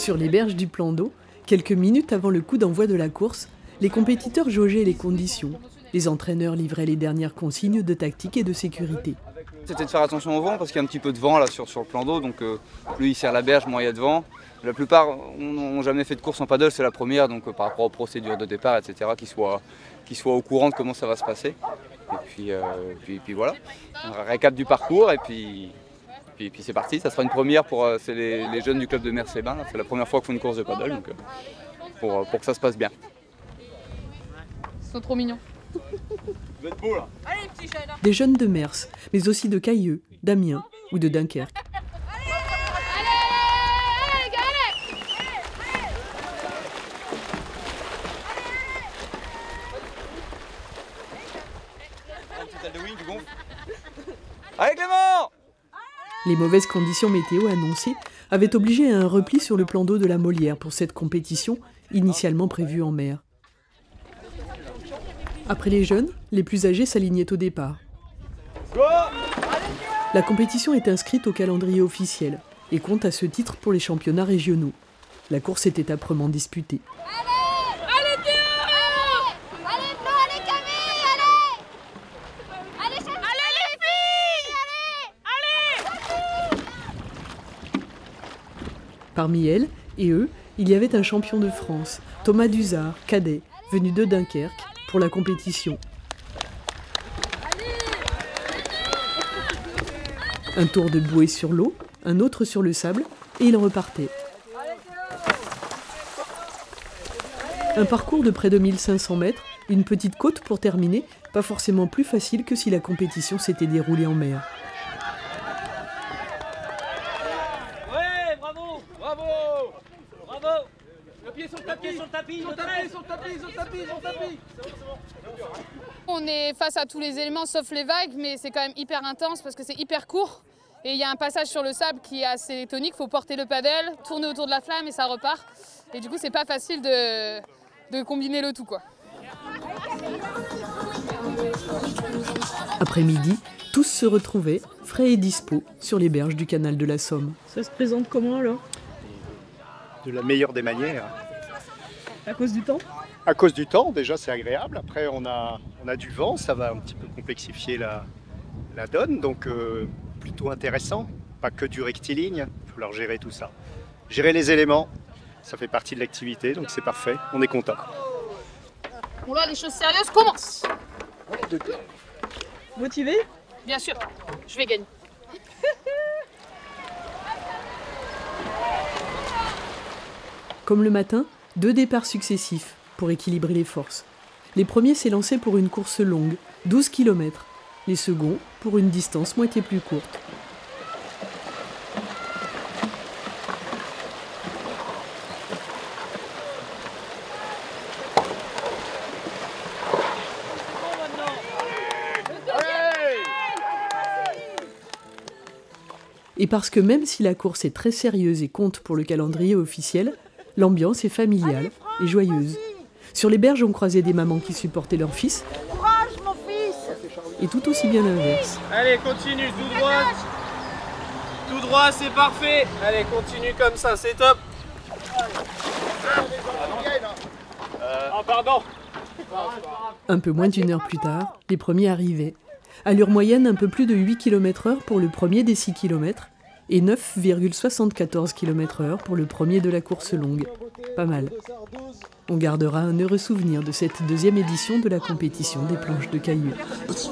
Sur les berges du plan d'eau, quelques minutes avant le coup d'envoi de la course, les compétiteurs jaugeaient les conditions. Les entraîneurs livraient les dernières consignes de tactique et de sécurité. C'était de faire attention au vent parce qu'il y a un petit peu de vent là sur le plan d'eau, donc plus il serre la berge, moins il y a de vent. La plupart n'ont jamais fait de course en paddle, c'est la première, donc par rapport aux procédures de départ, etc., qu'ils soient au courant de comment ça va se passer. Et puis voilà, un récap du parcours et puis c'est parti. Ça sera une première pour les jeunes du club de Mers-les-Bains. C'est la première fois qu'ils font une course de paddle, donc pour que ça se passe bien. Ils sont trop mignons. Vous êtes beaux là. Allez, petits jeunes. Des jeunes de Mers, mais aussi de Cailleux, d'Amiens ou de Dunkerque. Allez Clément! Les mauvaises conditions météo annoncées avaient obligé à un repli sur le plan d'eau de la Molière pour cette compétition, initialement prévue en mer. Après les jeunes, les plus âgés s'alignaient au départ. La compétition est inscrite au calendrier officiel et compte à ce titre pour les championnats régionaux. La course était âprement disputée. Parmi elles et eux, il y avait un champion de France, Thomas Duzard, cadet, venu de Dunkerque, pour la compétition. Un tour de bouée sur l'eau, un autre sur le sable, et il repartait. Un parcours de près de 1500 mètres, une petite côte pour terminer, pas forcément plus facile que si la compétition s'était déroulée en mer. On est face à tous les éléments sauf les vagues, mais c'est quand même hyper intense parce que c'est hyper court. Et il y a un passage sur le sable qui est assez tonique, il faut porter le paddle, tourner autour de la flamme et ça repart. Et du coup, c'est pas facile de combiner le tout, quoi. Après-midi, tous se retrouvaient, frais et dispos, sur les berges du canal de la Somme. Ça se présente comment alors? De la meilleure des manières. À cause du temps? À cause du temps, déjà c'est agréable. Après on a du vent, ça va un petit peu complexifier la donne, donc plutôt intéressant. Pas que du rectiligne, il faut leur gérer tout ça. Gérer les éléments, ça fait partie de l'activité, donc c'est parfait, on est content. Bon là, les choses sérieuses commencent. Motivé? Bien sûr, je vais gagner. Comme le matin, 2 départs successifs pour équilibrer les forces. Les premiers s'élançaient pour une course longue, 12 km. Les seconds pour une distance moitié plus courte. Et parce que même si la course est très sérieuse et compte pour le calendrier officiel, l'ambiance est familiale et joyeuse. Sur les berges, on croisait des mamans qui supportaient leur fils. Courage, mon fils! Et tout aussi bien l'inverse. Allez, continue, tout droit. Tout droit, c'est parfait. Allez, continue comme ça, c'est top. Ah, pardon. Un peu moins d'1 heure plus tard, les premiers arrivaient. Allure moyenne un peu plus de 8 km/h pour le premier des 6 km et 9,74 km/h pour le premier de la course longue. Pas mal. On gardera un heureux souvenir de cette 2e édition de la compétition des planches de Cailleux. Merci.